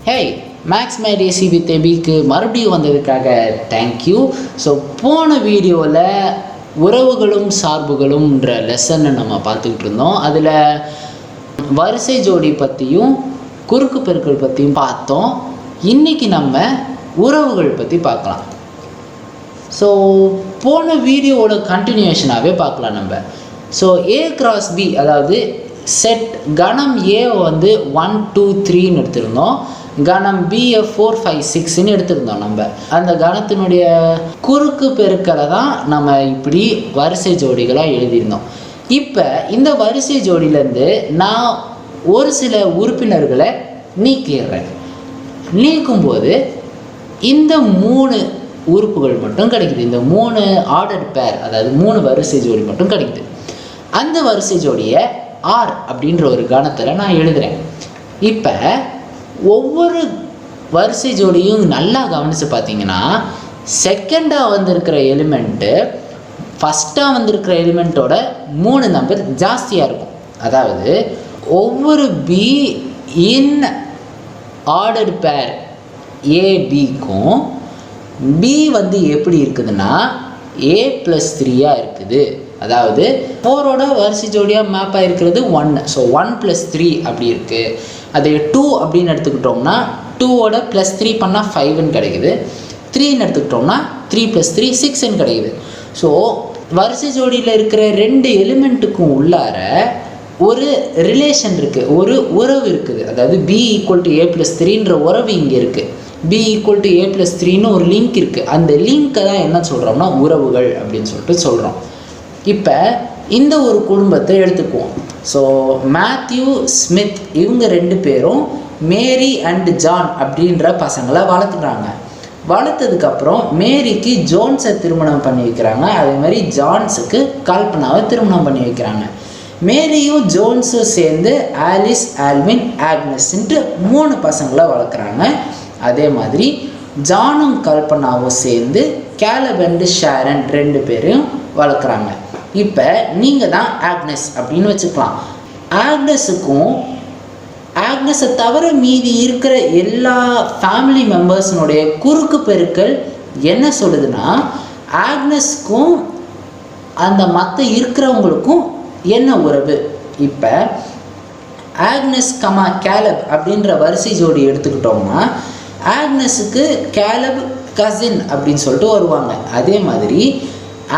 Hey maths made easy with எபிக்கு மறுபடியும் வந்ததுக்காக தேங்க்யூ. ஸோ போன வீடியோவில் உறவுகளும் சார்புகளும்ன்ற லெசனை நம்ம பார்த்துக்கிட்டு இருந்தோம். அதில் வரிசை ஜோடி பற்றியும் குறுக்கு பெருக்கல் பற்றியும் பார்த்தோம். இன்றைக்கி நம்ம உறவுகள் பற்றி பார்க்கலாம். ஸோ போன வீடியோவோட கண்டினியூஷனாகவே பார்க்கலாம் நம்ம. ஸோ ஏ கிராஸ் பி, அதாவது செட் கணம் ஏ வந்து 1 2 3ன்னு எடுத்திருந்தோம். கணம் பியை 4 5 6ன்னு எடுத்திருந்தோம். நம்ம அந்த கணத்தினுடைய குறுக்கு பெருக்கலை தான் நம்ம இப்படி வரிசை ஜோடிகளாக எழுதியிருந்தோம். இப்போ இந்த வரிசை ஜோடியிலேருந்து நான் ஒரு சில உறுப்பினர்களை நீக்கிடுறேன். நீக்கும்போது இந்த 3 உறுப்புகள் மட்டும் கிடைக்குது. இந்த 3 ஆர்டர் பேர், அதாவது 3 வரிசை ஜோடி மட்டும் கிடைக்குது. அந்த வரிசை ஜோடியை ஆர் அப்படின்ற ஒரு கணத்தில் நான் எழுதுகிறேன். இப்போ ஒவ்வொரு வரிசை ஜோடியும் நல்லா கவனித்து பார்த்தீங்கன்னா, செகண்டாக வந்திருக்கிற எலிமெண்ட்டு ஃபஸ்ட்டாக வந்திருக்கிற எலிமெண்ட்டோட 3 நம்பர் ஜாஸ்தியாக இருக்கும். அதாவது ஒவ்வொரு பி இன் ஆர்டர் பேர் ஏபிக்கும் பி வந்து எப்படி இருக்குதுன்னா a + 3 இருக்குது. அதாவது 4ஓட வரிசை ஜோடியாக மேப் ஆகிருக்கிறது 1. ஸோ 1 + 3 அப்படி இருக்குது. அது 2 அப்படின்னு எடுத்துக்கிட்டோம்னா 2ஓட +3 பண்ணால் 5ன்னு கிடைக்குது. 3ன்னு எடுத்துக்கிட்டோம்னா 3 + 3 6ன்னு கிடைக்குது. ஸோ வரிசை ஜோடியில் இருக்கிற 2 எலிமெண்ட்டுக்கும் உள்ளார ஒரு ரிலேஷன் இருக்குது, ஒரு உறவு இருக்குது. அதாவது b = a + 3ன்ற உறவு இங்கே இருக்குது. b = a + 3ன்னு ஒரு லிங்க் இருக்குது. அந்த லிங்க்கை தான் என்ன சொல்கிறோம்னா உறவுகள் அப்படின்னு சொல்லிட்டு சொல்கிறோம். இப்போ இந்த ஒரு குடும்பத்தை எடுத்துக்குவோம். ஸோ மேத்யூ ஸ்மித் இவங்க 2 பேரும் மேரி அண்ட் ஜான் அப்படின்ற பசங்களை வளர்த்துக்கிறாங்க. வளர்த்ததுக்கப்புறம் மேரிக்கு ஜோன்ஸை திருமணம் பண்ணி வைக்கிறாங்க. அதே மாதிரி ஜான்ஸுக்கு கல்பனாவை திருமணம் பண்ணி வைக்கிறாங்க. மேரியும் ஜோன்ஸும் சேர்ந்து ஆலிஸ், ஆல்வின், ஆக்னஸ்ன்ட்டு 3 பசங்களை வளர்க்குறாங்க. அதே மாதிரி ஜானும் கல்பனாவும் சேர்ந்து கேலப் அண்ட் ஷாரன் 2 பேரையும் வளர்க்குறாங்க. இப்போ நீங்கள் தான் ஆக்னஸ் அப்படின்னு வச்சுக்கலாம். ஆக்னஸை தவிர மீதி இருக்கிற எல்லா ஃபேமிலி மெம்பர்ஸினுடைய குறுக்கு பெருக்கல் என்ன சொல்லுதுன்னா, ஆக்னஸ்க்கும் அந்த மற்ற இருக்கிறவங்களுக்கும் என்ன உறவு. இப்போ ஆக்னஸ் கேலப் அப்படின்ற வரிசை ஜோடி எடுத்துக்கிட்டோம்னா ஆக்னஸுக்கு கேலப் கசின் அப்படின்னு சொல்லிட்டு வருவாங்க. அதே மாதிரி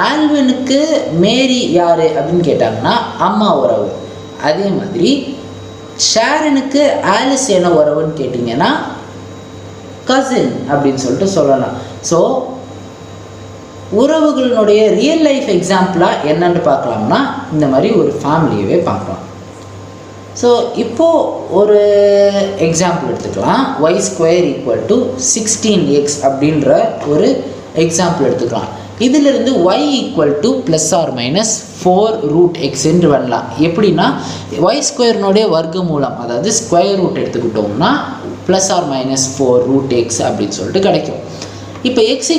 ஆல்வினுக்கு மேரி யார் அப்படின்னு கேட்டாங்கன்னா அம்மா உறவு. அதே மாதிரி ஷாரனுக்கு ஆலிஸ் என்ன உறவுன்னு கேட்டிங்கன்னா கசின் அப்படின்னு சொல்லிட்டு சொல்லலாம். ஸோ உறவுகளினுடைய ரியல் லைஃப் எக்ஸாம்பிளாக என்னென்னு பார்க்கலாம்னா இந்த மாதிரி ஒரு ஃபேமிலியவே பார்க்கலாம். ஸோ இப்போது ஒரு எக்ஸாம்பிள் எடுத்துக்கலாம். y² = 16x அப்படின்ற ஒரு எக்ஸாம்பிள் எடுத்துக்கலாம். இதிலிருந்து y = ±4√x என்று வரலாம். எப்படின்னா y² வர்க்கமூலம், அதாவது ஸ்கொயர் ரூட் எடுத்துக்கிட்டோம்னா ±4√x அப்படின்னு சொல்லிட்டு கிடைக்கும். இப்போ x =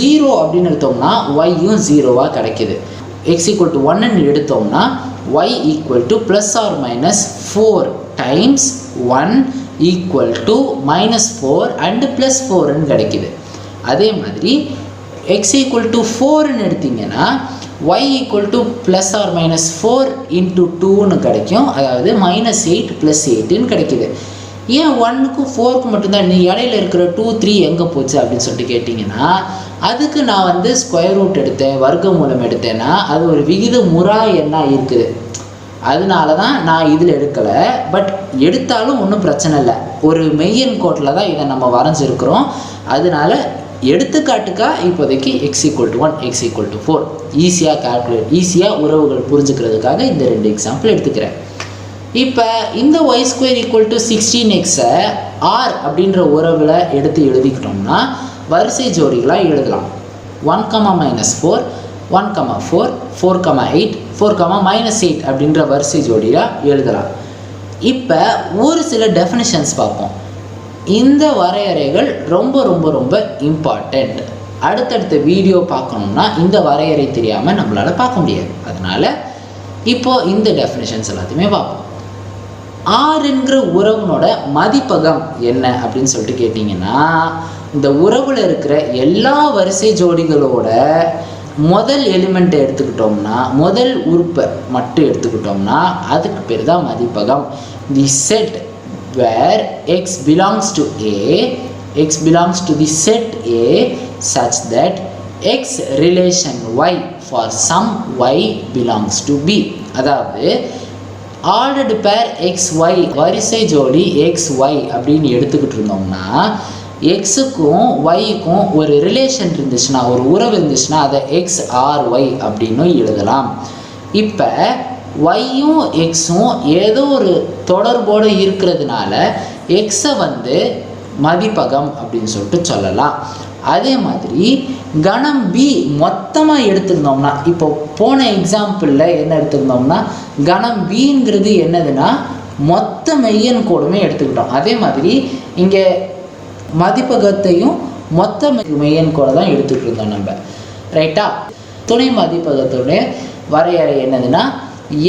0 அப்படின்னு எடுத்தோம்னா yயும் 0வாக கிடைக்கிது. x = 1ன்னு எடுத்தோம்னா y = ±4 டைம்ஸ் 1 = -4 அண்டு +4ன்னு கிடைக்கிது. அதே மாதிரி x = 4ன்னு எடுத்திங்கன்னா y = ±4 × 2ன்னு கிடைக்கும். அதாவது -8 + 8ன்னு கிடைக்கிது. ஏன் 1க்கும் 4க்கும் மட்டும்தான் நீ இடையில இருக்கிற 2 3 எங்கே போச்சு அப்படின்னு சொல்லிட்டு கேட்டிங்கன்னா, அதுக்கு நான் வந்து ஸ்கொயர் ரூட் எடுத்தேன், வர்க்கமூலம் எடுத்தேன்னா அது ஒரு விகித முறா எண்ணாக இருக்குது. அதனால தான் நான் இதில் எடுக்கலை. பட் எடுத்தாலும் ஒன்றும் பிரச்சனை இல்லை. ஒரு மெய்யன் கோட்டில் தான் இதை நம்ம வரைஞ்சிருக்கிறோம். அதனால எடுத்துக்காட்டுக்காக இப்போதைக்கு x = 1 x = 4 ஈஸியாக உறவுகள் புரிஞ்சுக்கிறதுக்காக இந்த 2 எக்ஸாம்பிள் எடுத்துக்கிறேன். இப்போ இந்த y² = 16xஐ ஆர் அப்படின்ற உறவில் எடுத்து எழுதிக்கிட்டோம்னா வரிசை ஜோடிகளாக எழுதலாம். 1, -4 1, 4 4, 8 4, -8 அப்படின்ற வரிசை ஜோடியாக எழுதலாம். இப்போ ஒரு சில டெஃபினிஷன்ஸ் பார்ப்போம். இந்த வரையறைகள் ரொம்ப ரொம்ப ரொம்ப இம்பார்ட்டண்ட். அடுத்தடுத்த வீடியோ பார்க்கணும்னா இந்த வரையறை தெரியாமல் நம்மளால் பார்க்க முடியாது. அதனால் இப்போது இந்த டெஃபினிஷன்ஸ் எல்லாத்தையுமே பார்ப்போம். ஆர் என்கிற உறவுனோட மதிப்பகம் என்ன அப்படின்னு சொல்லிட்டு கேட்டிங்கன்னா, இந்த உறவில் இருக்கிற எல்லா வரிசை ஜோடிகளோட முதல் எலிமெண்ட்டை எடுத்துக்கிட்டோம்னா, முதல் உறுப்பை மட்டும் எடுத்துக்கிட்டோம்னா அதுக்கு பேர் தான் மதிப்பகம். The set where X belongs to A, x belongs to the set A such that x relation y for some y belongs to B. அதாவது ordered pair xy வரிசை ஜோடி xy அப்படின்னு எடுத்துக்கிட்டு இருந்தோம்னா, எக்ஸுக்கும் ஒய்க்கும் ஒரு ரிலேஷன் இருந்துச்சுன்னா, ஒரு உறவு இருந்துச்சுன்னா அதை XRY அப்படின்னு எழுதலாம். இப்போ ஒய்யும் எக்ஸும் ஏதோ ஒரு தொடர்போடு இருக்கிறதுனால எக்ஸை வந்து மதிப்பகம் அப்படின்னு சொல்லிட்டு சொல்லலாம். அதே மாதிரி கணம் பி மொத்தமாக எடுத்திருந்தோம்னா, இப்போ போன எக்ஸாம்பிளில் என்ன எடுத்திருந்தோம்னா, கணம் பிங்கிறது என்னதுன்னா மொத்த மெய்யன் கோடுமே எடுத்துக்கிட்டோம். அதே மாதிரி இங்கே மதிப்பகத்தையும் மொத்த மெய்யன் கோடை தான் எடுத்துக்கிட்டு இருந்தோம் நம்ம, ரைட்டா? துணை மதிப்பகத்துடைய வரையறை என்னதுன்னா,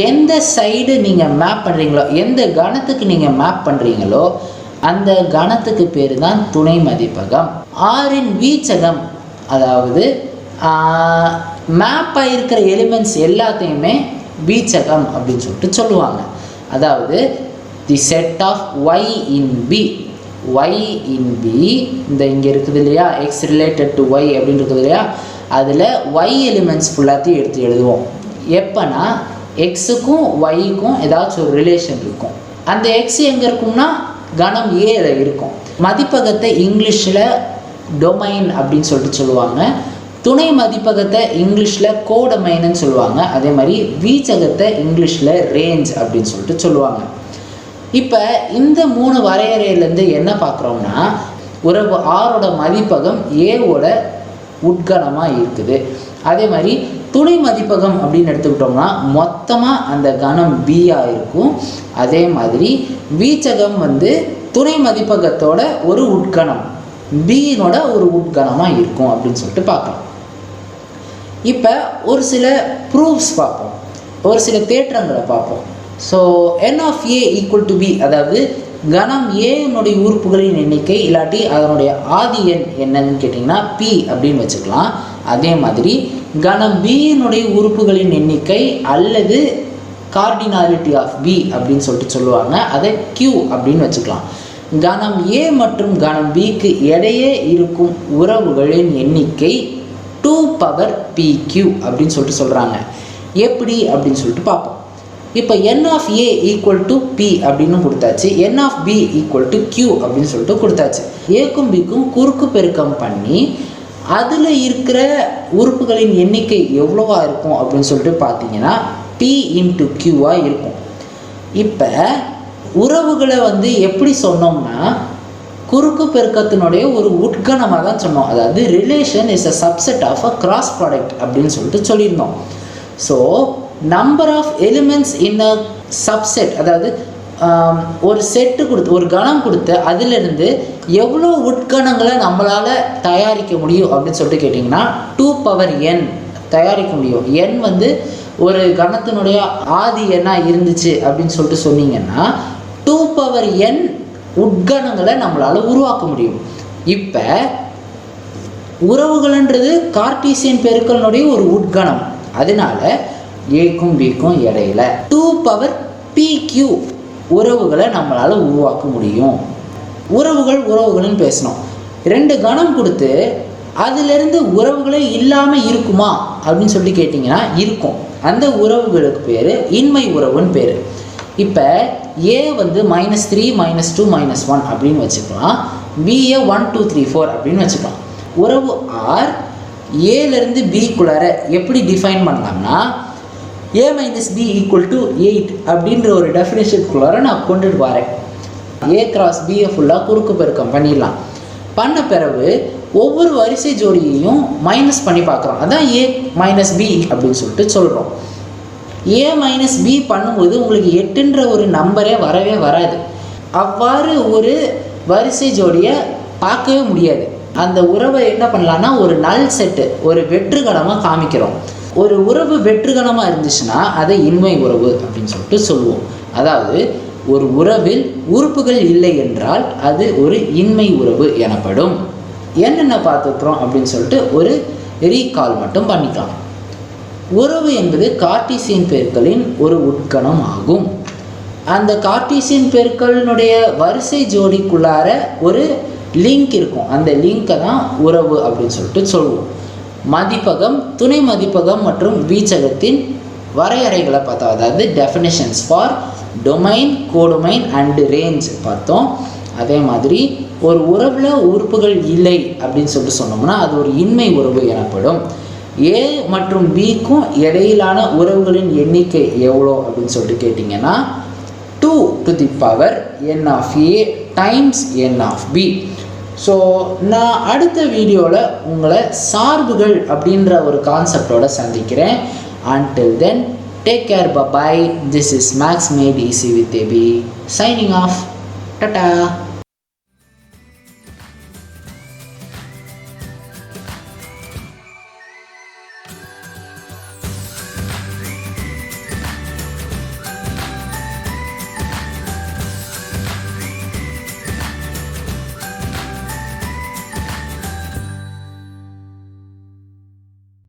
எந்த சைடு நீங்கள் மேப் பண்ணுறீங்களோ, எந்த கணத்துக்கு நீங்கள் மேப் பண்ணுறீங்களோ அந்த கணத்துக்கு பேர் தான் துணை மதிப்பகம். ஆரின் வீச்சகம், அதாவது மேப் ஆகிருக்கிற எலிமெண்ட்ஸ் எல்லாத்தையுமே வீச்சகம் அப்படின்னு சொல்லிட்டு சொல்லுவாங்க. அதாவது the set of Y in B, Y in B, இந்த இங்கே இருக்குது இல்லையா, எக்ஸ் ரிலேட்டட் டு ஒய் அப்படின்னு இருக்குது இல்லையா, அதில் ஒய் எலிமெண்ட்ஸ் ஃபுல்லாத்தையும் எடுத்து எழுதுவோம். எப்போனா எக்ஸுக்கும் ஒய்க்கும் ஏதாச்சும் ஒரு ரிலேஷன் இருக்கும். அந்த எக்ஸ் எங்கே இருக்கும்னா கணம் ஏல இருக்கும். மதிப்பகத்தை இங்கிலீஷில் டொமைன் அப்படின்னு சொல்லிட்டு சொல்லுவாங்க. துணை மதிப்பகத்தை இங்கிலீஷில் கோடொமைன்னு சொல்லுவாங்க. அதே மாதிரி வீச்சகத்தை இங்கிலீஷில் ரேஞ்ச் அப்படின்னு சொல்லிட்டு சொல்லுவாங்க. இப்போ இந்த 3 வரையறையிலேருந்து என்ன பார்க்குறோம்னா, உறவு ஆரோட மதிப்பகம் ஏவோட உட்கணமாக இருக்குது. அதே மாதிரி துணை மதிப்பகம் அப்படின்னு எடுத்துக்கிட்டோம்னா மொத்தமாக அந்த கணம் பியாக இருக்கும். அதே மாதிரி வீச்சகம் வந்து துணை மதிப்பகத்தோட ஒரு உட்கணம், பியினோட ஒரு உட்கணமாக இருக்கும் அப்படின்னு சொல்லிட்டு பார்க்கலாம். இப்போ ஒரு சில ப்ரூஃப்ஸ் பார்ப்போம், ஒரு சில தேற்றங்களை பார்ப்போம். So n of a equal to B, அதாவது கணம் ஏனுடைய உறுப்புகளின் எண்ணிக்கை இல்லாட்டி அதனுடைய ஆதி எண் என்னன்னு கேட்டிங்கன்னா பி அப்படின்னு வச்சுக்கலாம். அதே மாதிரி கணம் பியினுடைய உறுப்புகளின் எண்ணிக்கை அல்லது கார்டினாலிட்டி ஆஃப் பி அப்படின்னு சொல்லிட்டு சொல்லுவாங்க, அதை Q அப்படின்னு வச்சுக்கலாம். கணம் ஏ மற்றும் கணம் பிக்கு இடையே இருக்கும் உறவுகளின் எண்ணிக்கை 2^PQ அப்படின்னு சொல்லிட்டு சொல்கிறாங்க. எப்படி அப்படின்னு சொல்லிட்டு பார்ப்போம். இப்போ n of a equal to B அப்படின்னு கொடுத்தாச்சு, n of b equal to Q அப்படின்னு சொல்லிட்டு கொடுத்தாச்சு. ஏக்கும் பிக்கும் குறுக்கு பெருக்கம் பண்ணி அதில் இருக்கிற உறுப்புகளின் எண்ணிக்கை எவ்வளோவா இருக்கும் அப்படின்னு சொல்லிட்டு பார்த்தீங்கன்னா P இன்ட்டு Qவாக இருக்கும். இப்போ உறவுகளை வந்து எப்படி சொன்னோம்னா குறுக்கு பெருக்கத்தினுடைய ஒரு உட்கணமாக தான் சொன்னோம். அதாவது relation is a subset of a cross product அப்படின்னு சொல்லிட்டு சொல்லியிருந்தோம். So number of elements in a subset, அதாவது ஒரு செட்டு கொடுத்து ஒரு கணம் கொடுத்து அதிலிருந்து எவ்வளோ உட்கணங்களை நம்மளால் தயாரிக்க முடியும் அப்படின்னு சொல்லிட்டு கேட்டிங்கன்னா 2^n தயாரிக்க முடியும். n வந்து ஒரு கணத்தினுடைய ஆதி எண்ணாக இருந்துச்சு அப்படின்னு சொல்லிட்டு சொன்னீங்கன்னா 2^n உட்கணங்களை நம்மளால் உருவாக்க முடியும். இப்போ உறவுகள்ன்றது கார்ட்டீசியன் பெருக்கலினுடைய ஒரு உட்கணம், அதனால ஏக்கும் பிக்கும் இடையில 2^PQ உறவுகளை நம்மளால் உருவாக்க முடியும். உறவுகள்னு பேசணும். 2 கணம் கொடுத்து அதிலிருந்து உறவுகளே இல்லாமல் இருக்குமா அப்படின்னு சொல்லிட்டு கேட்டிங்கன்னா இருக்கும். அந்த உறவுகளுக்கு பேர் இன்மை உறவுன்னு பேர். இப்போ ஏ வந்து -3 -2 -1 அப்படின்னு வச்சுக்கலாம், பிஏ 1 2 3 4 அப்படின்னு வச்சுக்கலாம். உறவு ஆர் ஏலேருந்து பிக்குள்ளார எப்படி டிஃபைன் பண்ணலாம்னா a - b ஈக்குவல் டு 8 அப்படின்ற ஒரு டெஃபினேஷனுக்குள்ளார நான் கொண்டுட்டு வரேன். a கிராஸ் பியை ஃபுல்லாக குறுக்கு பெருக்கம் பண்ணிடலாம். பண்ண பிறகு ஒவ்வொரு வரிசை ஜோடியையும் மைனஸ் பண்ணி பார்க்குறோம். அதான் a - b அப்படின்னு சொல்லிட்டு சொல்கிறோம். a - b பண்ணும்போது உங்களுக்கு 8ன்ற ஒரு நம்பரே வரவே வராது. அவ்வாறு ஒரு வரிசை ஜோடியை பார்க்கவே முடியாது. அந்த உறவை என்ன பண்ணலான்னா ஒரு நல் செட்டு, ஒரு வெற்றுகணமாக காமிக்கிறோம். ஒரு உறவு வெற்றுகணமாக இருந்துச்சுன்னா அதை இன்மை உறவு அப்படின்னு சொல்லிட்டு சொல்லுவோம். அதாவது ஒரு உறவில் உறுப்புகள் இல்லை என்றால் அது ஒரு இன்மை உறவு எனப்படும். என்னென்ன பார்த்துக்கிறோம் அப்படின்னு சொல்லிட்டு ஒரு ரீகால் மட்டும் பண்ணிக்கலாம். உறவு என்பது கார்ட்டீசியன் பெருக்கலின் ஒரு உட்கணம் ஆகும். அந்த கார்ட்டீசியன் பெருக்கலினுடைய வரிசை ஜோடிக்குள்ளார ஒரு லிங்க் இருக்கும். அந்த லிங்கை தான் உறவு அப்படின்னு சொல்லிட்டு சொல்லுவோம். மதிப்பகம், துணை மதிப்பகம் மற்றும் வீச்சகத்தின் வரையறைகளை பார்த்தோம். அதாவது definitions for domain, codomain and range பார்த்தோம். அதே மாதிரி ஒரு உறவில் உறுப்புகள் இல்லை அப்படின்னு சொல்லிட்டு சொன்னோம்னா அது ஒரு இன்மை உறவு எனப்படும். ஏ மற்றும் பிக்கும் இடையிலான உறவுகளின் எண்ணிக்கை எவ்வளோ அப்படின்னு சொல்லிட்டு கேட்டிங்கன்னா 2 to the power n of a times n of b. So நான் அடுத்த வீடியோவில் உங்களை சார்புகள் அப்படின்ற ஒரு கான்செப்டோட சந்திக்கிறேன். Until then, take care, bye bye. This is Max Made Easy with AB signing off. Tata.